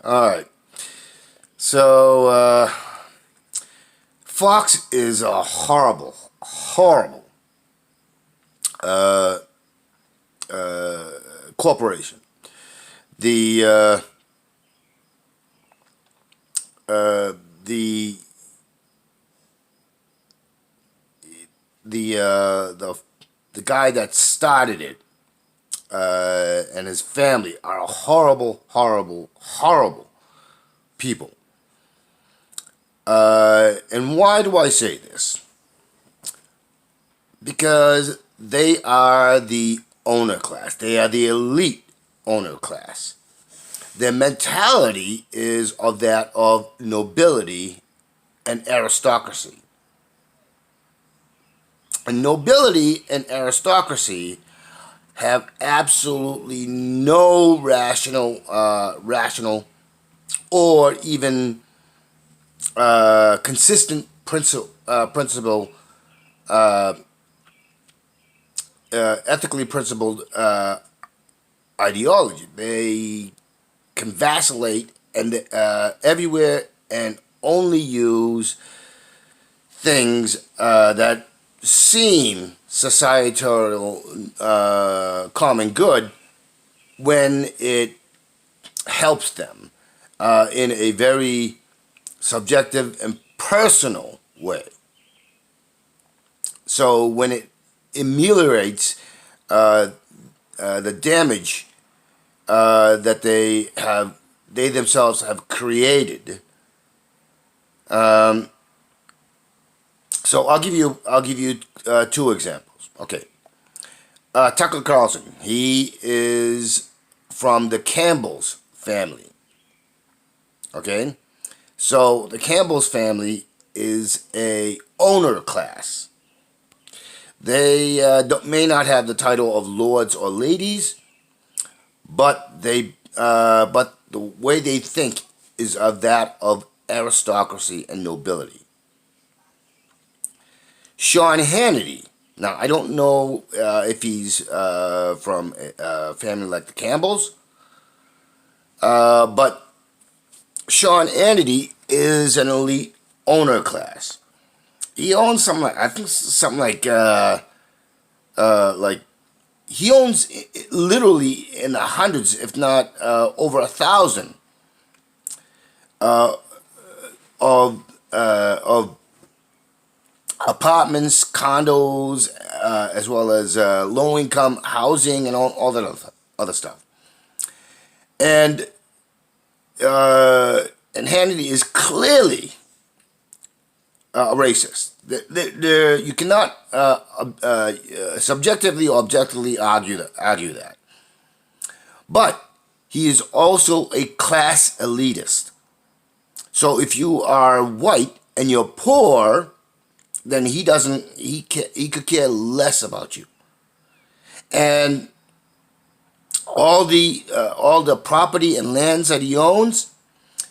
All right. So, Fox is a horrible, horrible uh, corporation. The uh, the the guy that started it and his family are a horrible, horrible, horrible people. And why do I say this? Because they are the owner class. They are the elite owner class. Their mentality is of that of nobility and aristocracy. And nobility and aristocracy have absolutely no rational or even consistent principle, ethically principled ideology. They can vacillate and everywhere and only use things that seem societal common good when it helps them in a very subjective and personal way. So when it ameliorates the damage that they themselves have created. So I'll give you two examples. Okay, Tucker Carlson. He is from the Campbell's family. Okay, so the Campbell's family is a owner class. They may not have the title of lords or ladies, but but the way they think is of that of aristocracy and nobility. Sean Hannity. Now I don't know if he's from a family like the Campbells, but Sean Hannity is an elite owner class. He owns something like like he owns literally in the hundreds, if not over 1,000 of apartments, condos, as well as low income housing and all that other stuff. And Hannity is clearly a racist. You cannot subjectively or objectively argue that. But he is also a class elitist. So if you are white and you're poor, then he could care less about you. And all the property and lands that he owns,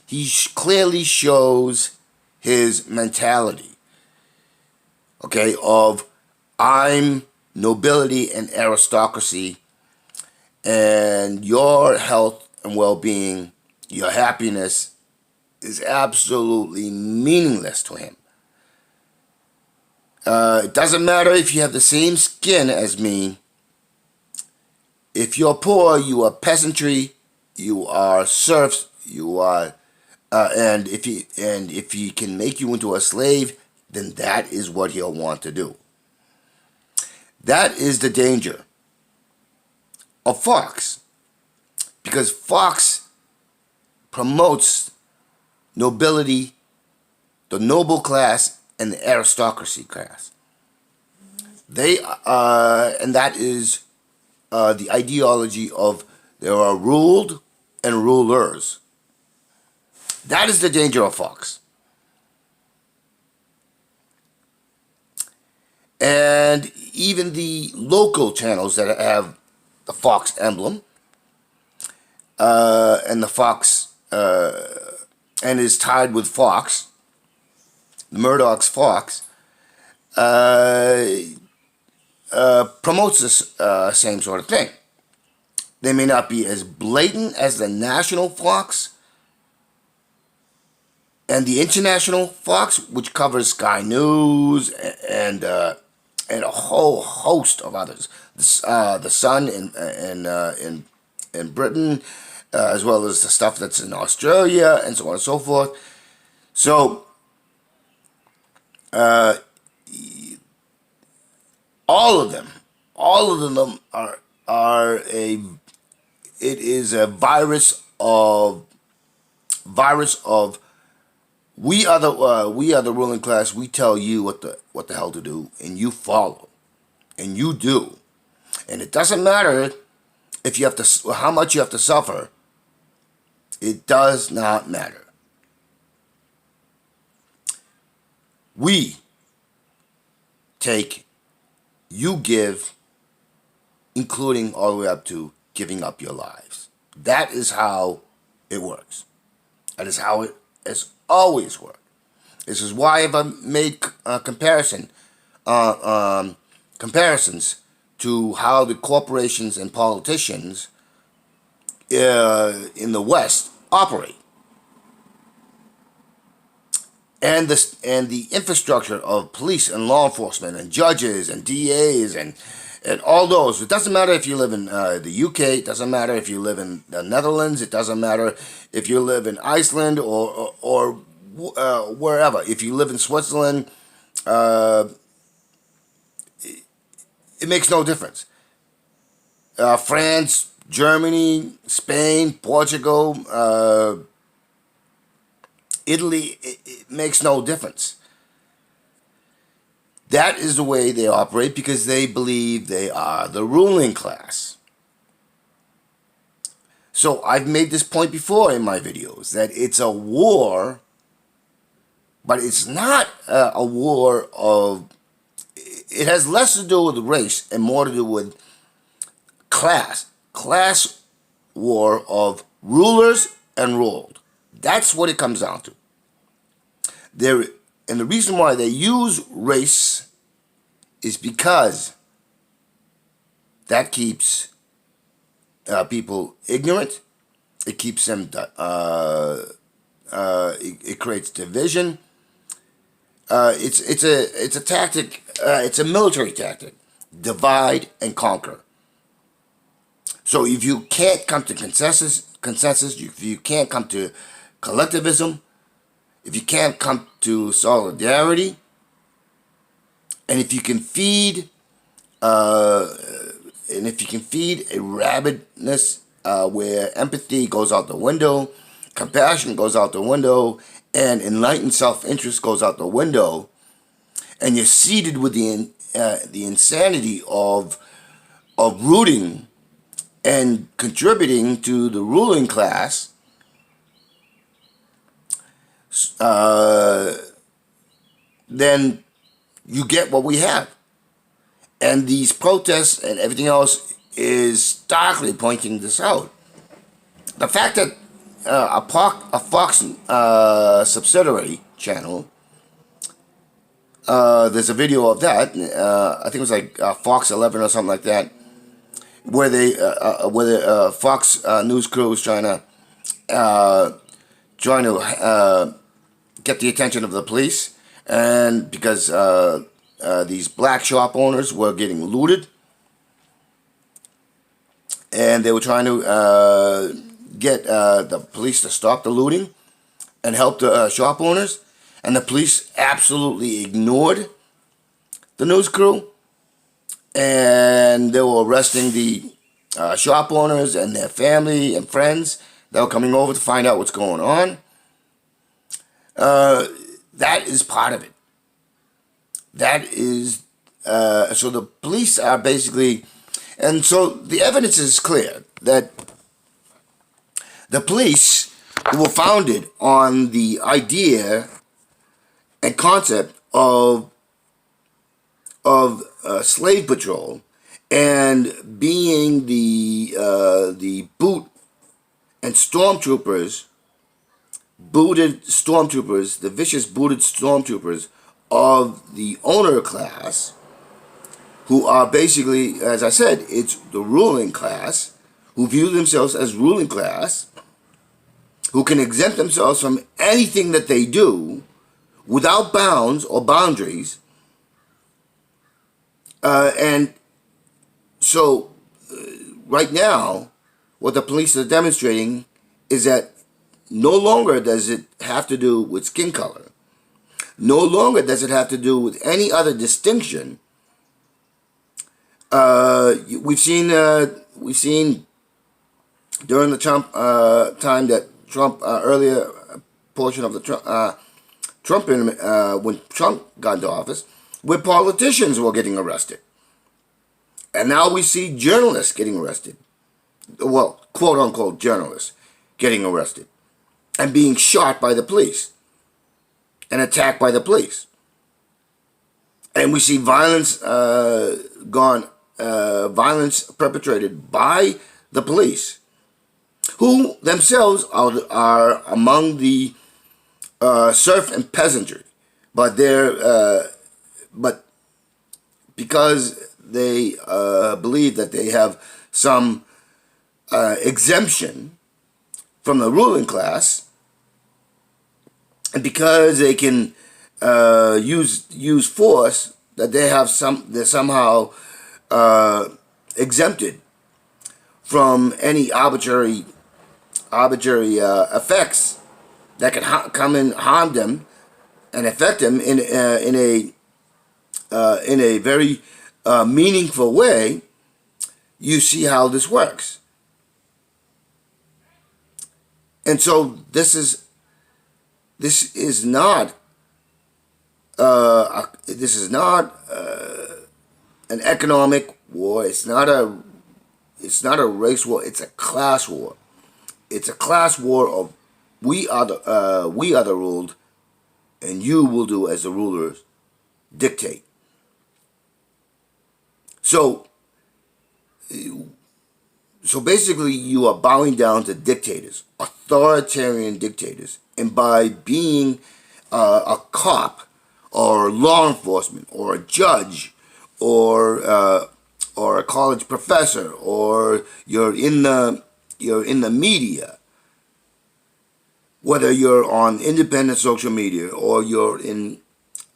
he clearly shows his mentality, okay, of I'm nobility and aristocracy, and your health and well-being, your happiness is absolutely meaningless to him. It doesn't matter if you have the same skin as me. If you're poor, you are peasantry, you are serfs, you are and if he can make you into a slave, then that is what he'll want to do. That is the danger of Fox, because Fox promotes nobility, the noble class, and the aristocracy class. And that is the ideology of there are ruled and rulers. That is the danger of Fox. And even the local channels that have the Fox emblem and the Fox and is tied with Fox, the Murdoch's Fox, promotes this same sort of thing. They may not be as blatant as the national Fox, And the international Fox, which covers Sky News and a whole host of others, the Sun in Britain, as well as the stuff that's in Australia, and so on and so forth. So all of them are a. It is a virus of we are the ruling class. We tell you what the hell to do, and you follow, and you do, and it doesn't matter if you have to how much you have to suffer. It does not matter. We take, you give, including all the way up to giving up your lives. That is how it works. That is how it has always worked. This is why I've made comparisons to how the corporations and politicians in the West operate, and the infrastructure of police and law enforcement and judges and DAs and all those. It doesn't matter if you live in the UK. It doesn't matter if you live in the Netherlands. It doesn't matter if you live in Iceland or wherever. If you live in Switzerland, it makes no difference. France, Germany, Spain, Portugal, Italy, it makes no difference. That is the way they operate because they believe they are the ruling class. So I've made this point before in my videos that it's a war, but it's not a war of, it has less to do with race and more to do with class war of rulers and ruled. That's what it comes down to. And the reason why they use race is because that keeps people ignorant. It keeps them. It creates division. It's a tactic. It's a military tactic. Divide and conquer. So if you can't come to consensus, if you can't come to collectivism, if you can't come to solidarity, and if you can feed, a rabidness where empathy goes out the window, compassion goes out the window, and enlightened self-interest goes out the window, and you're seated with the insanity of rooting and contributing to the ruling class, then you get what we have. And these protests and everything else is starkly pointing this out. The fact that a Fox subsidiary channel, there's a video of that, I think it was like Fox 11 or something like that, where the Fox news crew is trying to get the attention of the police, and because these black shop owners were getting looted, and they were trying to get the police to stop the looting and help the shop owners, and the police absolutely ignored the news crew, and they were arresting the shop owners and their family and friends that were coming over to find out what's going on. That is part of it. That is, so the police are basically, and so the evidence is clear that the police were founded on the idea and concept of slave patrol and being the boot and stormtroopers, the vicious booted stormtroopers of the owner class, who are basically, as I said, it's the ruling class, who view themselves as ruling class, who can exempt themselves from anything that they do without bounds or boundaries. And so right now, what the police are demonstrating is that no longer does it have to do with skin color. No longer does it have to do with any other distinction. We've seen during the Trump time that Trump earlier portion of the Trump when Trump got into office, where politicians were getting arrested, and now we see journalists getting arrested. Well, quote unquote journalists getting arrested and being shot by the police and attacked by the police. And we see violence violence perpetrated by the police, who themselves are among the serf and peasantry, but but because they believe that they have some exemption from the ruling class, and because they can use force, that they're somehow exempted from any arbitrary effects that can come and harm them and affect them in a very meaningful way. You see how this works. And so this is not an economic war. It's not a race war. It's a class war. It's a class war of we are the ruled, and you will do as the rulers dictate. So basically, you are bowing down to dictators, authoritarian dictators, and by being a cop or law enforcement or a judge or a college professor, or you're in the media, whether you're on independent social media or you're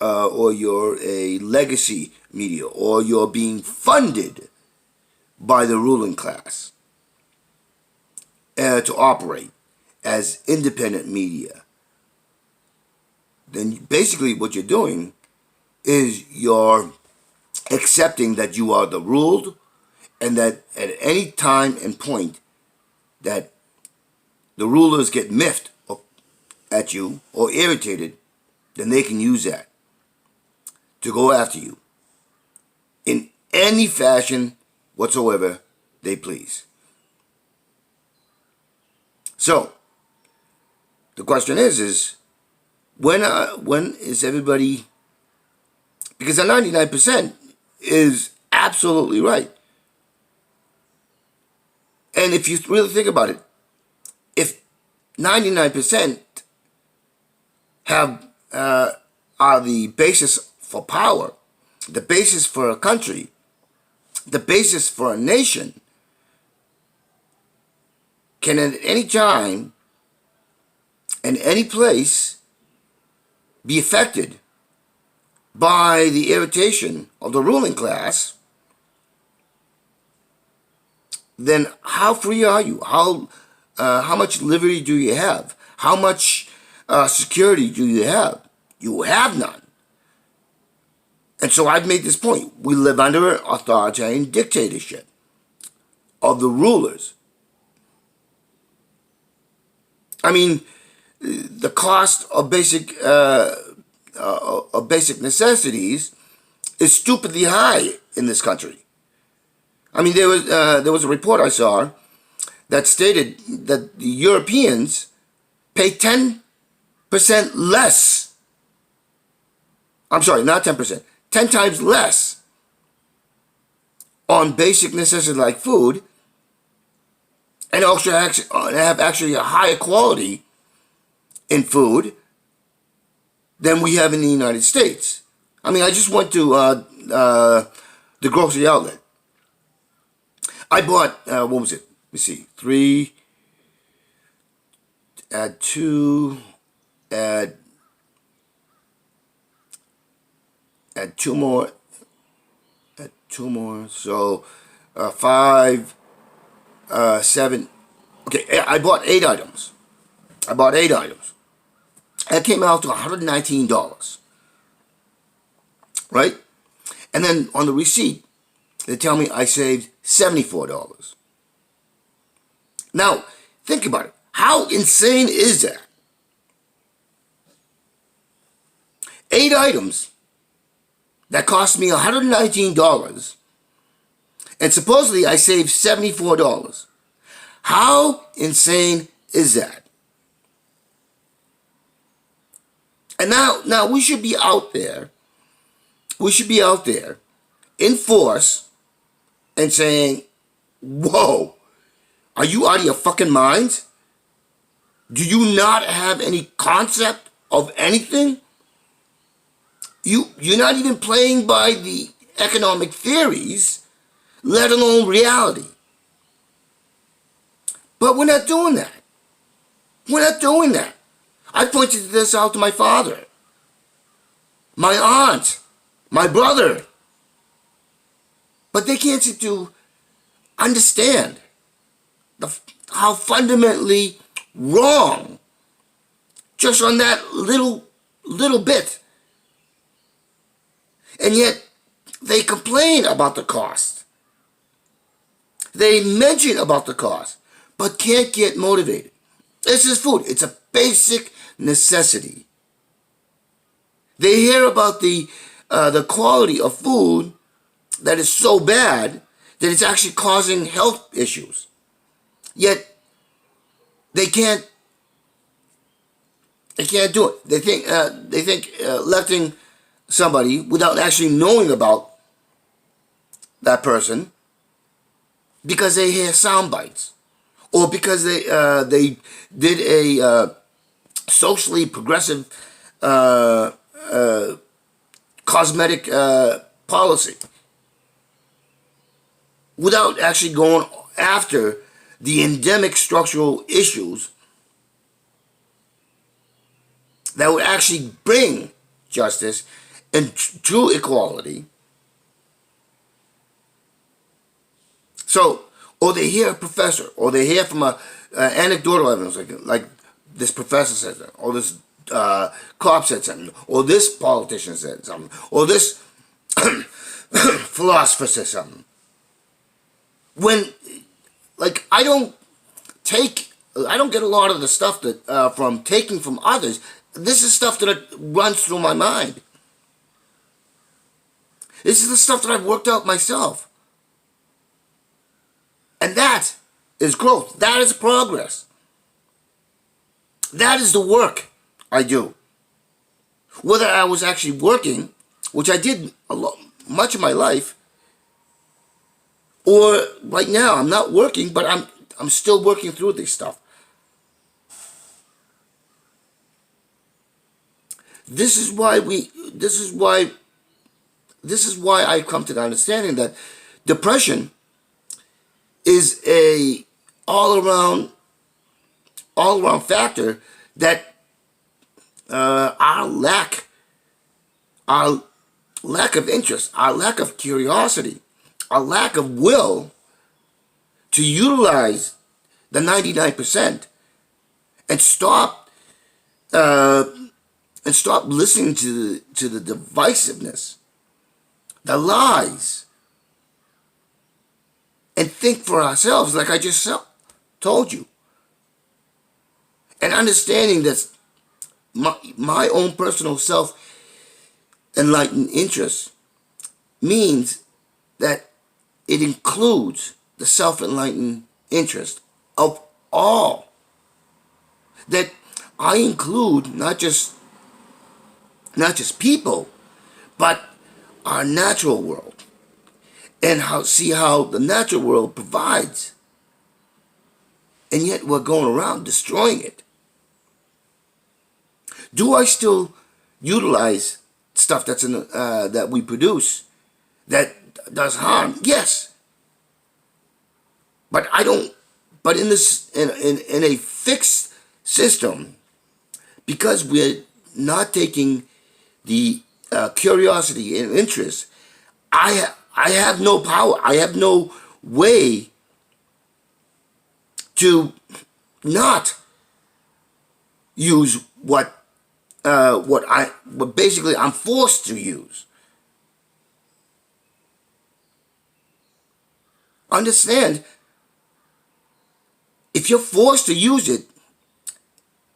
a legacy media, or you're being funded by the ruling class to operate as independent media, then basically what you're doing is you're accepting that you are the ruled, and that at any time and point that the rulers get miffed at you or irritated, then they can use that to go after you in any fashion whatsoever they please. So the question is when is everybody? Because the 99% is absolutely right. And if you really think about it, if 99% are the basis for power, the basis for a country, the basis for a nation, can at any time and any place be affected by the irritation of the ruling class, then how free are you? How much liberty do you have? How much security do you have? You have none. And so I've made this point. We live under an authoritarian dictatorship of the rulers. I mean, the cost of basic necessities is stupidly high in this country. I mean, there was a report I saw that stated that the Europeans pay 10% less. I'm sorry, not 10%, 10 times less on basic necessities like food, and also have actually a higher quality in food than we have in the United States. I mean, I just went to the grocery outlet. I bought, what was it? Let me see, add 2, add 2 more, add 2 more, so 5, 7. Okay, I bought 8 items. That came out to $119, right? And then on the receipt, they tell me I saved $74. Now, think about it. How insane is that? 8 items that cost me $119, and supposedly I saved $74. How insane is that? And now we should be out there. We should be out there in force and saying, whoa, are you out of your fucking minds? Do you not have any concept of anything? You're not even playing by the economic theories, let alone reality. But we're not doing that. We're not doing that. I pointed this out to my father, my aunt, my brother. But they can't seem to understand how fundamentally wrong just on that little bit. And yet they complain about the cost. They mention about the cost, but can't get motivated. This is food. It's a basic necessity. They hear about the quality of food that is so bad that it's actually causing health issues. Yet they can't do it. They think letting somebody without actually knowing about that person because they hear sound bites or because they did a socially progressive cosmetic policy without actually going after the endemic structural issues that would actually bring justice and true equality. So, or they hear a professor, or they hear from anecdotal evidence, like this professor said that, or this cop said something, or this politician said something, or this philosopher said something. When, like, I don't get a lot of the stuff that from taking from others. This is stuff that runs through my mind. This is the stuff that I've worked out myself. And that is growth. That is progress. That is the work I do. Whether I was actually working, which I did much of my life, or right now I'm not working, but I'm still working through this stuff. This is why I come to the understanding that depression is a all around factor that our lack of interest, our lack of curiosity, our lack of will to utilize the 99% and stop listening to the divisiveness, the lies, and think for ourselves, like I just told you. And understanding that my own personal self-enlightened interest means that it includes the self-enlightened interest of all. That I include not just people, but our natural world. And see how the natural world provides. And yet we're going around destroying it. Do I still utilize stuff that's that we produce that does harm? Yes. But I don't. But in a fixed system, because we're not taking the curiosity and interest, I have no power. I have no way to not use what basically I'm forced to use. Understand, if you're forced to use it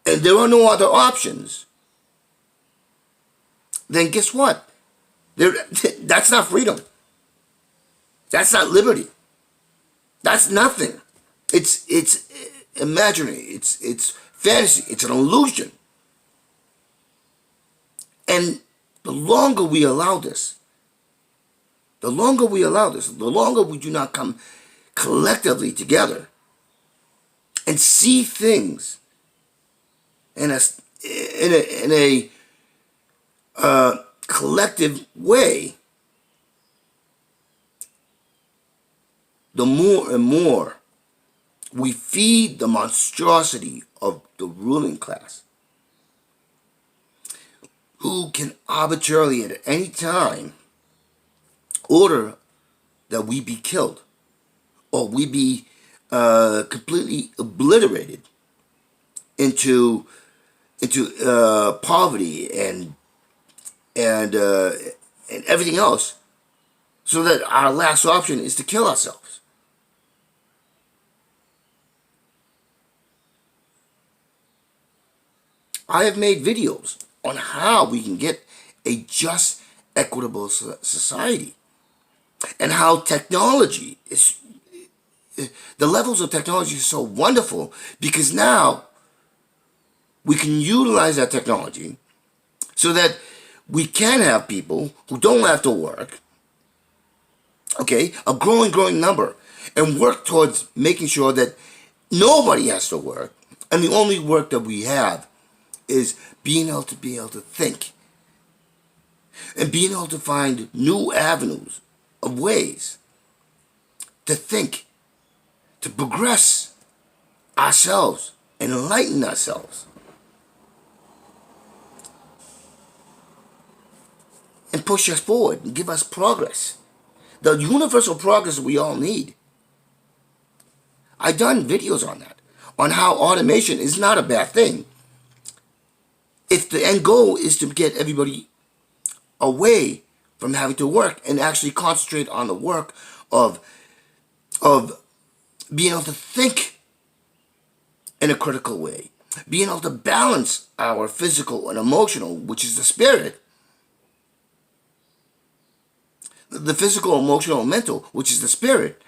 and there are no other options, then guess what? That's not freedom. That's not liberty. That's nothing. It's imaginary. It's fantasy. It's an illusion. And the longer we allow this, the longer we do not come collectively together and see things in a collective way, the more and more we feed the monstrosity of the ruling class, who can arbitrarily at any time order that we be killed or we be completely obliterated into poverty and everything else, so that our last option is to kill ourselves. I have made videos on how we can get a just, equitable society, and how technology is, the levels of technology is so wonderful, because now we can utilize that technology so that we can have people who don't have to work, okay, a growing number, and work towards making sure that nobody has to work, and the only work that we have is being able to think and being able to find new avenues of ways to think, to progress ourselves and enlighten ourselves and push us forward and give us progress, the universal progress we all need. I've done videos on that, on how automation is not a bad thing if the end goal is to get everybody away from having to work and actually concentrate on the work of being able to think in a critical way, being able to balance our physical and emotional, which is the spirit, the physical, emotional, and mental, which is the spirit.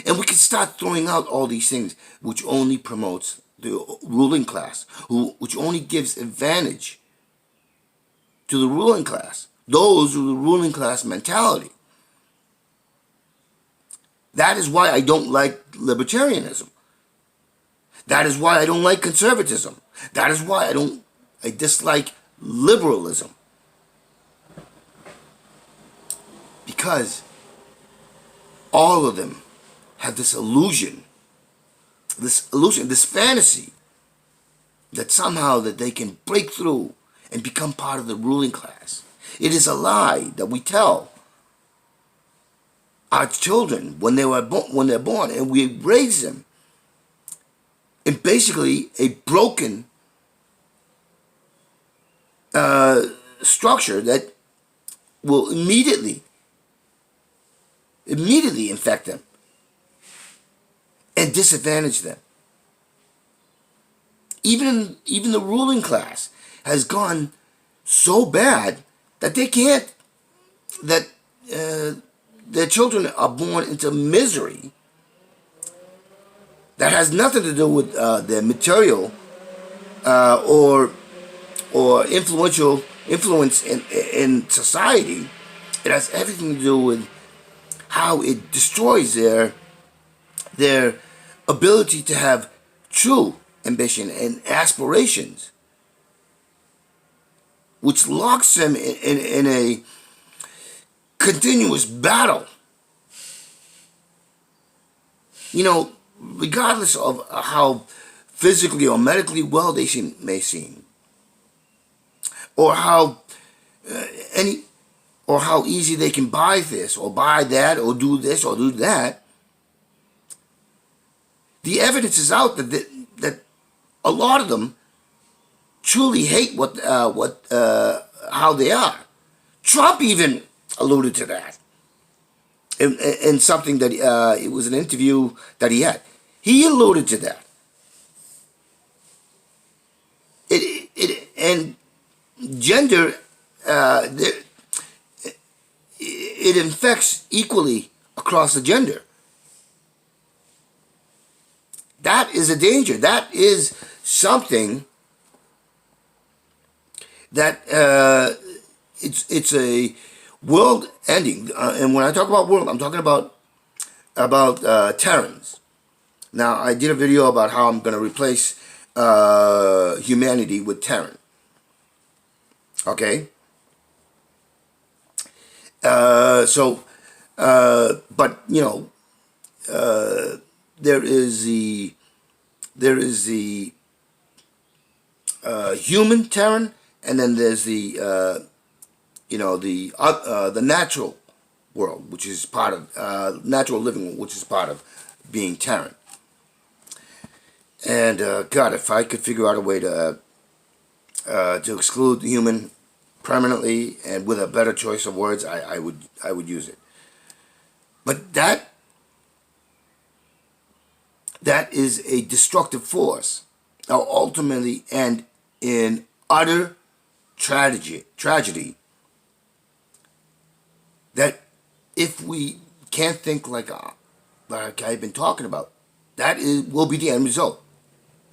And we can start throwing out all these things which only promotes the ruling class, which only gives advantage to the ruling class, those with the ruling class mentality. That is why I don't like libertarianism. That is why I don't like conservatism. That is why I dislike liberalism. Because all of them have this illusion, this fantasy that somehow that they can break through and become part of the ruling class. It is a lie that we tell our children when they're born, and we raise them in basically a broken structure that will immediately infect them and disadvantage them. Even the ruling class has gone so bad that they can't, that their children are born into misery that has nothing to do with their material or influence in society. It has everything to do with how it destroys their ability to have true ambition and aspirations, which locks them in a continuous battle. You know, regardless of how physically or medically well they may seem, or how any or how easy they can buy this or buy that or do this or do that. The evidence is out that a lot of them truly hate how they are. Trump even alluded to that in something that it was an interview that he had. He alluded to that. And gender, it infects equally across the gender. That is a danger. That is something that it's a world ending. And when I talk about world, I'm talking about Terrans. Now, I did a video about how I'm going to replace humanity with Terran. Okay? But, you know, there is the human Terran, and then there's the natural world, which is part of natural living, which is part of being Terran. And God, if I could figure out a way to exclude the human permanently and with a better choice of words, I would use it. But that is a destructive force. Now, ultimately, and in utter tragedy, that if we can't think like I've been talking about, will be the end result.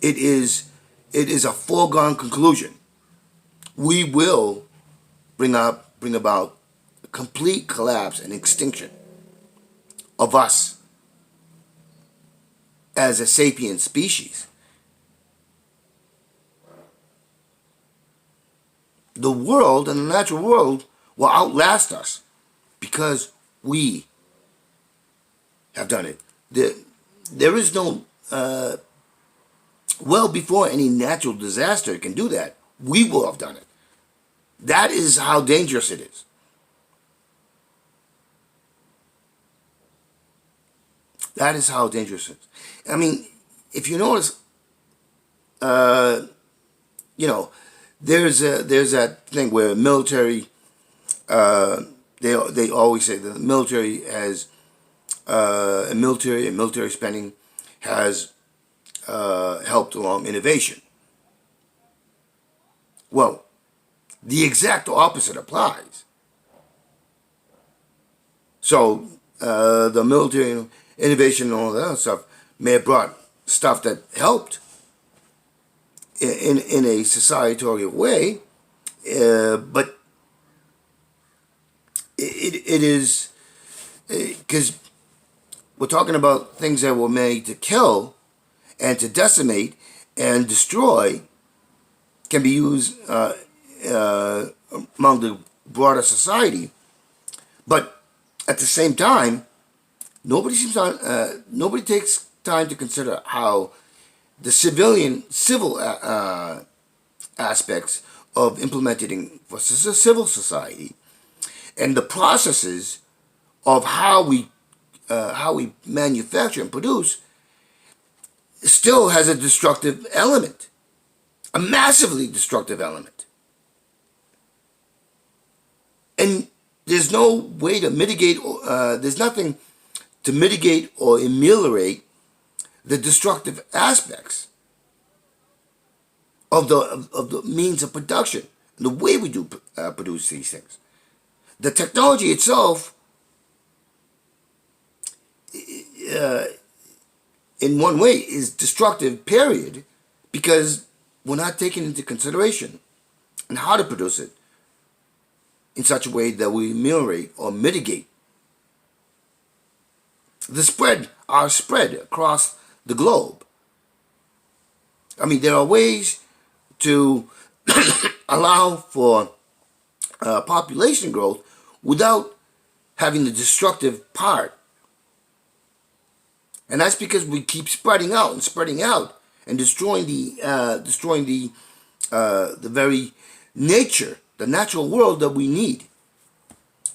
It is a foregone conclusion. We will bring about a complete collapse and extinction of us as a sapient species. The world and the natural world will outlast us because we have done it. There is no, well before any natural disaster can do that, we will have done it. That is how dangerous it is. That is how dangerous it is. I mean, if you notice, there's that thing where military, they always say that the military has, and military spending has helped along innovation. Well, the exact opposite applies. So the military innovation and all that other stuff may have brought stuff that helped in a societal way, but it is because we're talking about things that were made to kill and to decimate and destroy can be used among the broader society, but at the same time, nobody takes time to consider how the civil aspects of implementing for civil society and the processes of how we manufacture and produce still has a destructive element, a massively destructive element. And there's no way to mitigate, there's nothing to mitigate or ameliorate the destructive aspects of the means of production, and the way we do produce these things. The technology itself, in one way, is destructive, period, because we're not taking into consideration and how to produce it in such a way that we ameliorate or mitigate our spread across the globe. I mean, there are ways to allow for population growth without having the destructive part And that's because we keep spreading out and destroying the very nature, the natural world that we need.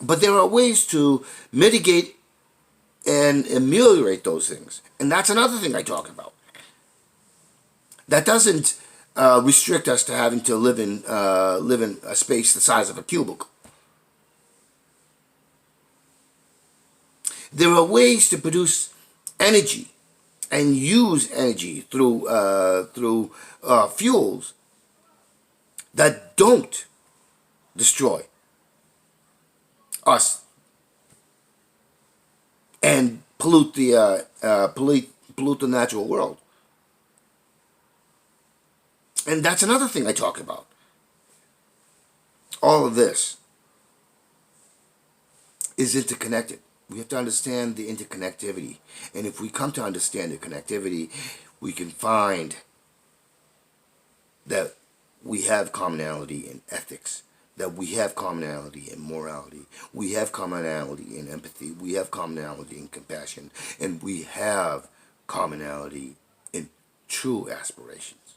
But there are ways to mitigate and ameliorate those things, and that's another thing I talk about. That doesn't restrict us to having to live in a space the size of a cubicle. There are ways to produce energy and use energy through fuels that don't destroy us and pollute the natural world. And that's another thing I talk about. All of this is interconnected. We have to understand the interconnectivity. And if we come to understand the connectivity, we can find that we have commonality in ethics, that we have commonality in morality, we have commonality in empathy, we have commonality in compassion, and we have commonality in true aspirations,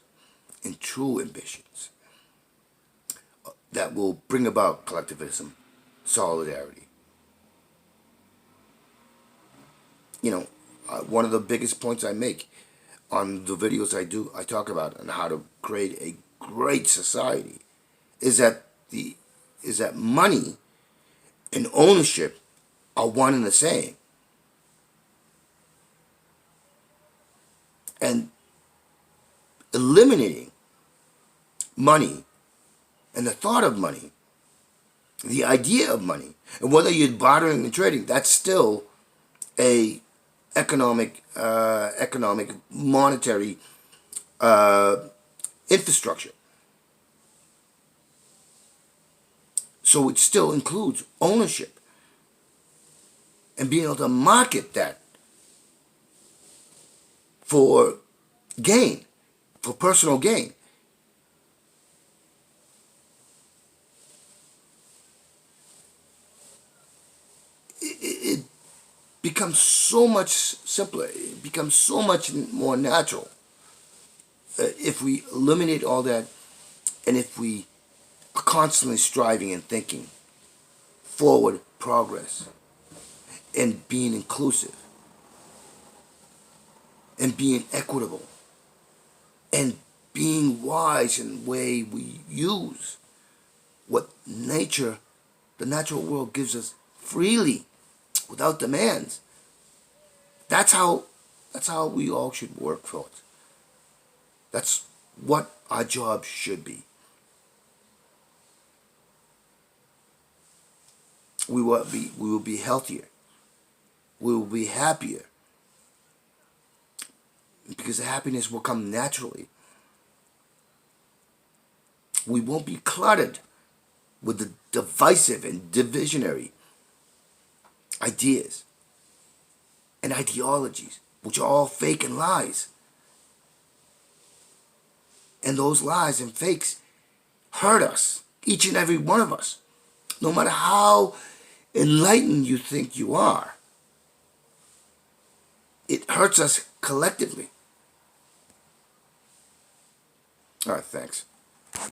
in true ambitions that will bring about collectivism, solidarity. You know, one of the biggest points I make on the videos I do, I talk about on how to create a great society, is that money and ownership are one and the same. And eliminating money and the thought of money, the idea of money, and whether you're bartering and trading, that's still a economic monetary infrastructure. So it still includes ownership and being able to market that for gain, for personal gain. It becomes so much simpler. It becomes so much more natural if we eliminate all that, and if we are constantly striving and thinking forward progress and being inclusive and being equitable and being wise in the way we use what nature, the natural world, gives us freely without demands. That's how we all should work for it. That's what our job should be. We will be healthier. We will be happier. Because the happiness will come naturally. We won't be cluttered with the divisive and divisionary ideas and ideologies, which are all fake and lies. And those lies and fakes hurt us, each and every one of us, no matter how enlightened you think you are. It hurts us collectively. All right, thanks.